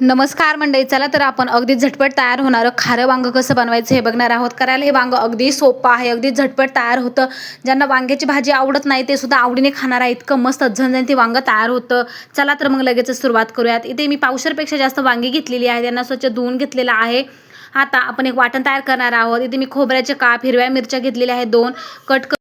नमस्कार मंडळी, चला तर आपण अगदी झटपट तयार होणारं खारं वांगं कसं बनवायचं हे बघणार आहोत. करायला हे वांगं अगदी सोपं आहे, अगदी झटपट तयार होतं. ज्यांना वांग्याची भाजी आवडत नाही ते सुद्धा आवडीने खाणार आहे, इतकं मस्त झणझणीत ते वांगं तयार होतं. चला तर मग लगेचच सुरुवात करूयात. इथे मी पावशेरपेक्षा जास्त वांगी घेतलेली आहेत, त्यांना स्वच्छ धुवून घेतलेलं आहे. आता आपण एक वाटण तयार करणार आहोत. इथे मी खोबऱ्याचे काप, हिरव्या मिरच्या घेतलेल्या आहेत 2 कट,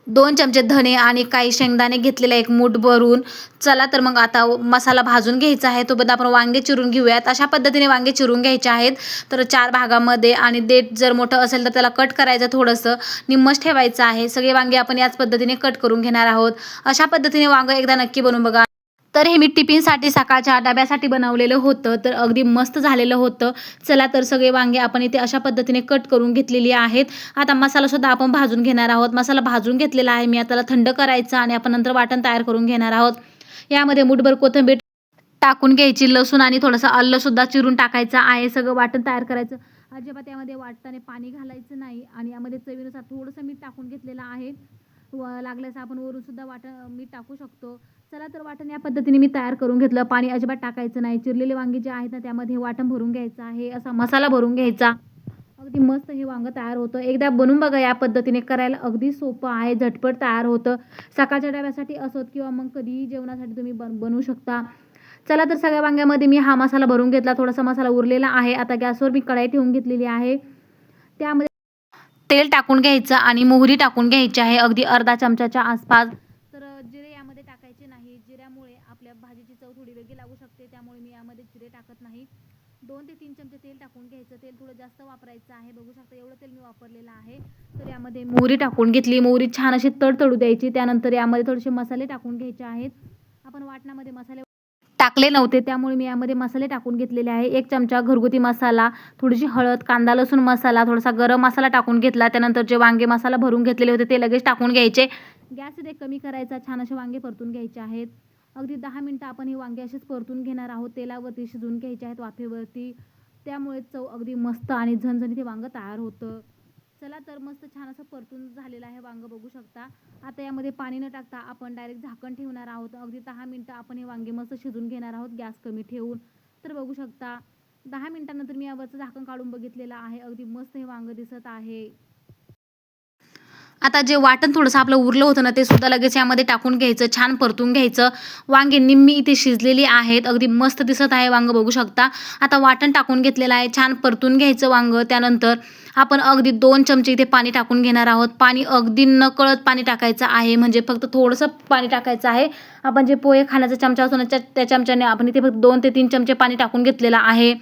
2 चमचे धने आणि काही शेंगदाणे घेतलेले, एक मूठ भरून. चला तर मग आता मसाला भाजून घ्यायचा आहे. तोपर्यंत आपण वांगे चिरून घेऊयात. अशा पद्धतीने वांगे चिरून घ्यायचे आहेत. तर 4 भागामध्ये, आणि देठ जर मोठं असेल तर त्याला कट करायचं, थोडंसं निम्मच ठेवायचं आहे. सगळे वांगे आपण याच पद्धतीने कट करून घेणार आहोत. अशा पद्धतीने वांगं एकदा नक्की बनवून बघा. तर हे मी टिफिनसाठी सकाळच्या डब्यासाठी बनवलेलं होतं, तर अगदी मस्त झालेलं होतं. चला तर सगळे वांगे आपण इथे अशा पद्धतीने कट करून घेतलेली आहेत. आता मसालासुद्धा आपण भाजून घेणार आहोत. मसाला भाजून घेतलेला आहे मी. आता त्याला थंड करायचा आणि आपण नंतर वाटण तयार करून घेणार आहोत. यामध्ये मूठभर कोथिंबीर टाकून घ्यायची, लसूण आणि थोडंसं आल्लंसुद्धा चिरून टाकायचं आहे. सगळं वाटण तयार करायचं. अजिबात यामध्ये वाटताना पाणी घालायचं नाही, आणि यामध्ये चवीनुसार थोडंसं मीठ टाकून घेतलेलं आहे. लागल्यास आपण वरून सुद्धा मीठ टाकू शकतो. चला तर वाटण या पद्धतीने मी तयार करून घेतलं. पाणी अजिबात टाकायचं नाही. चिरलेले वांगी जे आहेत ना, त्यामध्ये वाटण भरून घ्यायचं आहे. असा मसाला भरून घ्यायचा. अगदी मस्त हे वांगं तयार होतं. एकदा बनवून बघा या पद्धतीने. करायला अगदी सोपं आहे, झटपट तयार होतं. सकाळच्या डब्यासाठी असोत किंवा मग कधीही जेवणासाठी तुम्ही बनवू शकता. चला तर सगळ्या वांग्यामध्ये मी हा मसाला भरून घेतला. थोडासा मसाला उरलेला आहे. आता गॅसवर मी कढई ठेवून घेतलेली आहे. त्यामध्ये तेल टाकून घ्यायचं आणि मोहरी टाकून घ्यायची आहे, अगदी अर्धा चमचाच्या आसपास. तर जिरे यामध्ये टाकायचे नाही. जिऱ्यामुळे आपल्या भाजीची चव थोडी वेगळी लागू शकते, त्यामुळे मी यामध्ये जिरे टाकत नाही. 2 ते 3 चमचे तेल टाकून घ्यायचं. तेल थोडं जास्त वापरायचं आहे. बघू शकता एवढं तेल मी वापरलेलं आहे. तर यामध्ये मोहरी टाकून घेतली. मोहरी छान अशी तडतडू द्यायची. त्यानंतर यामध्ये थोडेसे मसाले टाकून घ्यायचे आहेत. आपण वाटणामध्ये मसाले टाकले नव्हते, त्यामुळे मी यामध्ये मसाले टाकून घेतलेले आहे. 1 चमचा घरगुती मसाला, थोडीशी हळद, कांदा लसूण मसाला, थोडासा गरम मसाला टाकून घेतला. त्यानंतर जे वांगे मसाला भरून घेतलेले होते ते लगेच टाकून घ्यायचे. गॅस इथे कमी करायचा. छान असे वांगे परतून घ्यायचे आहेत. अगदी 10 मिनिटं आपण ही वांगे असेच परतून घेणार आहोत. तेलावरती शिजवून घ्यायचे आहेत, वाफेवरती. त्यामुळे चव अगदी मस्त आणि झणझणीत हे वांगं तयार होतं. चला तर मस्त छान असं परतून झालेलं आहे वांगं, बघू शकता. आता यामध्ये पाणी न टाकता आपण डायरेक्ट झाकण ठेवणार आहोत. अगदी 10 मिनिटं आपण हे वांगे मस्त शिजून घेणार आहोत, गॅस कमी ठेवून. तर बघू शकता 10 मिनिटांनंतर मी यावरचं झाकण काढून बघितलेलं आहे. अगदी मस्त हे वांगं दिसत आहे. आता जे वाटण थोडंसं आपलं उरलं होतं ना, ते सुद्धा लगेच यामध्ये टाकून घ्यायचं, छान परतून घ्यायचं. वांगे निम्मी इथे शिजलेली आहेत. अगदी मस्त दिसत आहे वांगं, बघू शकता. आता वाटण टाकून घेतलेलं आहे. छान परतून घ्यायचं वांगं. त्यानंतर आपण अगदी 2 चमचे इथे पाणी टाकून घेणार आहोत. पाणी अगदी नकळत पाणी टाकायचं आहे, म्हणजे फक्त थोडंसं पाणी टाकायचं आहे. आपण जे पोहे खाण्याचा चमचा असतो ना, त्या चमच्याने आपण इथे फक्त 2 ते 3 चमचे पाणी टाकून घेतलेलं आहे.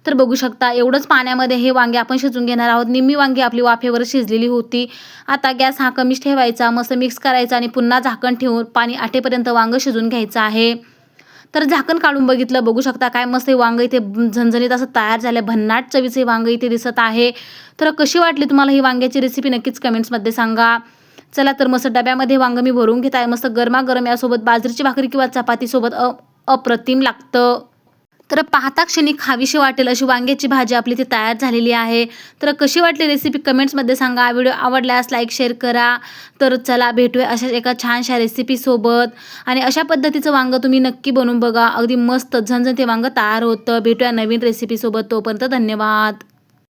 तर बघू शकता एवढंच पाण्यामध्ये हे वांगे आपण शिजवून घेणार आहोत. निम्मी वांगी आपली वाफेवर शिजलेली होती. आता गॅस हा कमीच ठेवायचा. मस्त मिक्स करायचा आणि पुन्हा झाकण ठेवून पाणी आटेपर्यंत वांगं शिजवून घ्यायचं आहे. तर झाकण काढून बघितलं, बघू शकता काय मस्त हे वांगं इथे झणझणीत असं तयार झालं. भन्नाट चवीचे हे वांगं इथे दिसत आहे. तर कशी वाटली तुम्हाला ही वांग्याची रेसिपी नक्कीच कमेंट्समध्ये सांगा. चला तर मस्त डब्यामध्ये वांगं मी भरून घेत आहे. मस्त गरमागरम यासोबत बाजरीची भाकरी किंवा चपातीसोबत अप्रतिम लागतं. तर पाहता क्षणी खावीशी वाटेल अशी वांग्याची भाजी आपली ती तयार झालेली आहे. तर कशी वाटली रेसिपी कमेंट्समध्ये सांगा. व्हिडिओ आवडल्यास लाईक शेअर करा. तर चला भेटूया अशाच एका छानशा रेसिपीसोबत, आणि अशा पद्धतीचं वांगं तुम्ही नक्की बनवून बघा. अगदी मस्त झणझणीत ते वांगं तयार होतं. भेटूया नवीन रेसिपीसोबत. तोपर्यंत धन्यवाद.